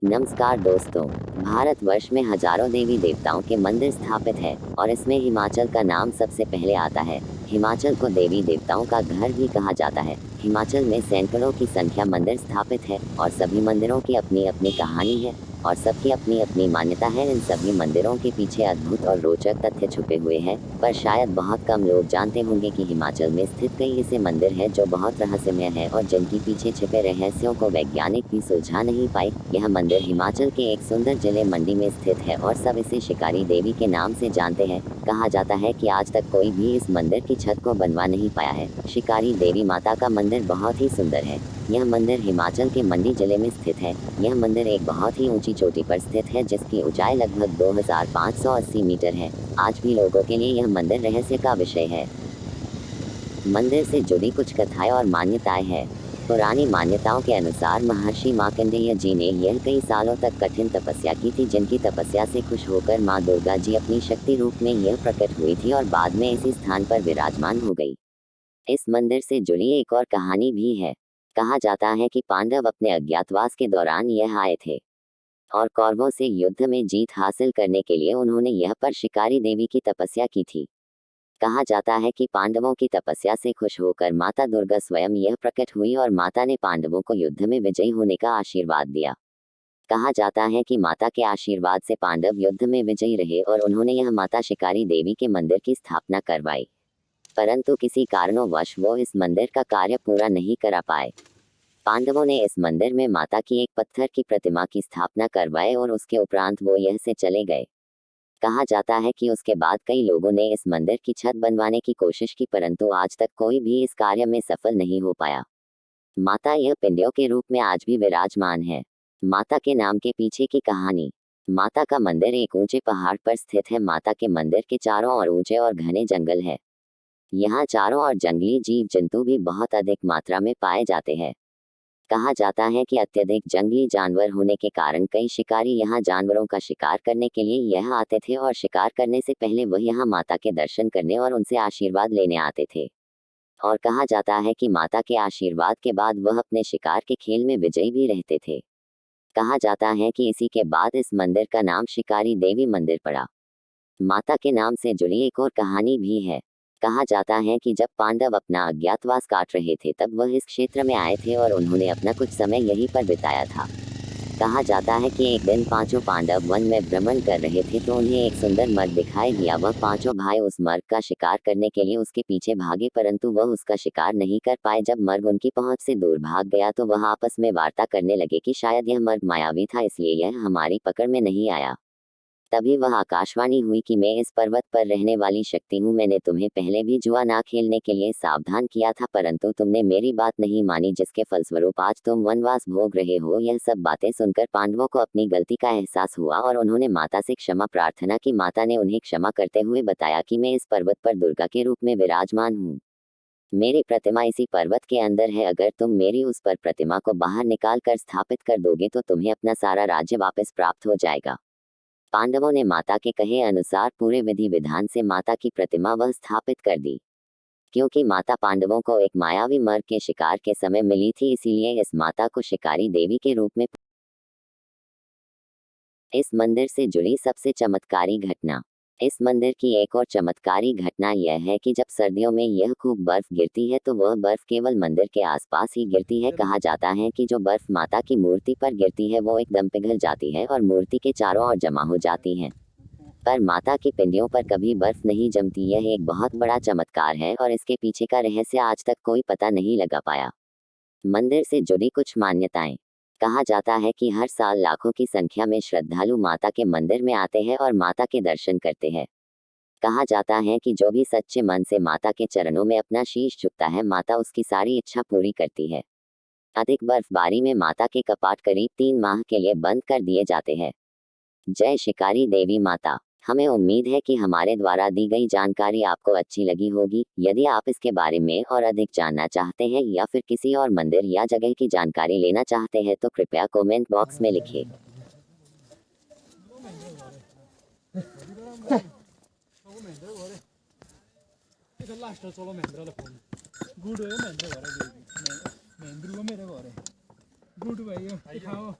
नमस्कार दोस्तों। भारतवर्ष में हजारों देवी देवताओं के मंदिर स्थापित है और इसमें हिमाचल का नाम सबसे पहले आता है। हिमाचल को देवी देवताओं का घर भी कहा जाता है। हिमाचल में सैकड़ों की संख्या मंदिर स्थापित है और सभी मंदिरों की अपनी अपनी कहानी है और सबकी अपनी अपनी मान्यता है। इन सभी मंदिरों के पीछे अद्भुत और रोचक तथ्य छुपे हुए हैं, पर शायद बहुत कम लोग जानते होंगे कि हिमाचल में स्थित कई ऐसे मंदिर हैं जो बहुत रहस्यमय है और जिनके पीछे छिपे रहस्यों को वैज्ञानिक भी सुलझा नहीं पाए। यह मंदिर हिमाचल के एक सुंदर जिले मंडी में स्थित है और सब इसे शिकारी देवी के नाम से जानते हैं। कहा जाता है कि आज तक कोई भी इस मंदिर की छत को बनवा नहीं पाया है। शिकारी देवी माता का मंदिर बहुत ही सुंदर है। यह मंदिर हिमाचल के मंडी जिले में स्थित है। यह मंदिर एक बहुत ही ऊंची चोटी पर स्थित है जिसकी ऊंचाई लगभग 2580 मीटर है। आज भी लोगों के लिए यह मंदिर रहस्य का विषय है। मंदिर से जुड़ी कुछ कथाएं और मान्यताएं हैं। पुरानी मान्यताओं के अनुसार महर्षि मार्कंडेय जी ने यह कई सालों तक कठिन तपस्या की थी, जिनकी तपस्या से खुश होकर मां दुर्गा जी अपनी शक्ति रूप में यह प्रकट हुई थी और बाद में इसी स्थान पर विराजमान हो गई। इस मंदिर से जुड़ी एक और कहानी भी है। कहा जाता है कि पांडव अपने अज्ञातवास के दौरान यह आए थे और कौरवों से युद्ध में जीत हासिल करने के लिए उन्होंने यह पर शिकारी देवी की तपस्या की थी। कहा जाता है कि पांडवों की तपस्या से खुश होकर माता दुर्गा स्वयं यह प्रकट हुई और माता ने पांडवों को युद्ध में विजयी होने का आशीर्वाद दिया। कहा जाता है कि माता के आशीर्वाद से पांडव युद्ध में विजयी रहे और उन्होंने यह माता शिकारी देवी के मंदिर की स्थापना करवाई, परंतु किसी कारणोंवश वो इस मंदिर का कार्य पूरा नहीं करा पाए। पांडवों ने इस मंदिर में माता की एक पत्थर की प्रतिमा की स्थापना करवाई और उसके उपरांत वो यह से चले गए। कहा जाता है कि उसके बाद कई लोगों ने इस मंदिर की छत बनवाने की कोशिश की, परंतु आज तक कोई भी इस कार्य में सफल नहीं हो पाया। माता यह पिंडियों के रूप में आज भी विराजमान है। माता के नाम के पीछे की कहानी। माता का मंदिर एक ऊंचे पहाड़ पर स्थित है। माता के मंदिर के चारों ओर ऊंचे और घने जंगल है। यहाँ चारों ओर जंगली जीव जंतु भी बहुत अधिक मात्रा में पाए जाते हैं। कहा जाता है कि अत्यधिक जंगली जानवर होने के कारण कई शिकारी यहाँ जानवरों का शिकार करने के लिए यह आते थे और शिकार करने से पहले वह यहाँ माता के दर्शन करने और उनसे आशीर्वाद लेने आते थे। और कहा जाता है कि माता के आशीर्वाद के बाद वह अपने शिकार के खेल में विजयी भी रहते थे। कहा जाता है कि इसी के बाद इस मंदिर का नाम शिकारी देवी मंदिर पड़ा। माता के नाम से जुड़ी एक और कहानी भी है। कहा जाता है कि जब पांडव अपना अज्ञातवास काट रहे थे तब वह इस क्षेत्र में आए थे और उन्होंने अपना कुछ समय यहीं पर बिताया था। कहा जाता है कि एक दिन पांचों पांडव वन में भ्रमण कर रहे थे तो उन्हें एक सुंदर मर्ग दिखाई दिया। वह पांचों भाई उस मर्ग का शिकार करने के लिए उसके पीछे भागे, परंतु वह उसका शिकार नहीं कर पाए। जब मर्ग उनकी पहुंच से दूर भाग गया तो वह आपस में वार्ता करने लगे कि शायद यह मर्ग मायावी था, इसलिए यह हमारी पकड़ में नहीं आया। तभी वह आकाशवाणी हुई कि मैं इस पर्वत पर रहने वाली शक्ति हूँ। मैंने तुम्हें पहले भी जुआ ना खेलने के लिए सावधान किया था, परंतु तुमने मेरी बात नहीं मानी, जिसके फलस्वरूप आज तुम वनवास भोग रहे हो। यह सब बातें सुनकर पांडवों को अपनी गलती का एहसास हुआ और उन्होंने माता से क्षमा प्रार्थना की। माता ने उन्हें क्षमा करते हुए बताया कि मैं इस पर्वत पर दुर्गा के रूप में विराजमान हूँ। मेरी प्रतिमा इसी पर्वत के अंदर है। अगर तुम मेरी उस पर प्रतिमा को बाहर निकाल कर स्थापित कर दोगे तो तुम्हें अपना सारा राज्य वापस प्राप्त हो जाएगा। पांडवों ने माता के कहे अनुसार पूरे विधि विधान से माता की प्रतिमा वह स्थापित कर दी। क्योंकि माता पांडवों को एक मायावी मर्ग के शिकार के समय मिली थी, इसीलिए इस माता को शिकारी देवी के रूप में। इस मंदिर से जुड़ी सबसे चमत्कारी घटना। इस मंदिर की एक और चमत्कारी घटना यह है कि जब सर्दियों में यह खूब बर्फ गिरती है तो वह बर्फ केवल मंदिर के आसपास ही गिरती है। कहा जाता है कि जो बर्फ माता की मूर्ति पर गिरती है वो एकदम पिघल जाती है और मूर्ति के चारों ओर जमा हो जाती है, पर माता की पिंडियों पर कभी बर्फ नहीं जमती। यह एक बहुत बड़ा चमत्कार है और इसके पीछे का रहस्य आज तक कोई पता नहीं लगा पाया। मंदिर से जुड़ी कुछ मान्यताएं। कहा जाता है कि हर साल लाखों की संख्या में श्रद्धालु माता के मंदिर में आते हैं और माता के दर्शन करते हैं। कहा जाता है कि जो भी सच्चे मन से माता के चरणों में अपना शीश झुकता है, माता उसकी सारी इच्छा पूरी करती है। अधिक बर्फबारी में माता के कपाट करीब 3 माह के लिए बंद कर दिए जाते हैं। जय शिकारी देवी माता। हमें उम्मीद है कि हमारे द्वारा दी गई जानकारी आपको अच्छी लगी होगी। यदि आप इसके बारे में और अधिक जानना चाहते हैं या फिर किसी और मंदिर या जगह की जानकारी लेना चाहते हैं तो कृपया कमेंट बॉक्स में लिखें। गुड है मेरे घरे गुड भाई खाओ।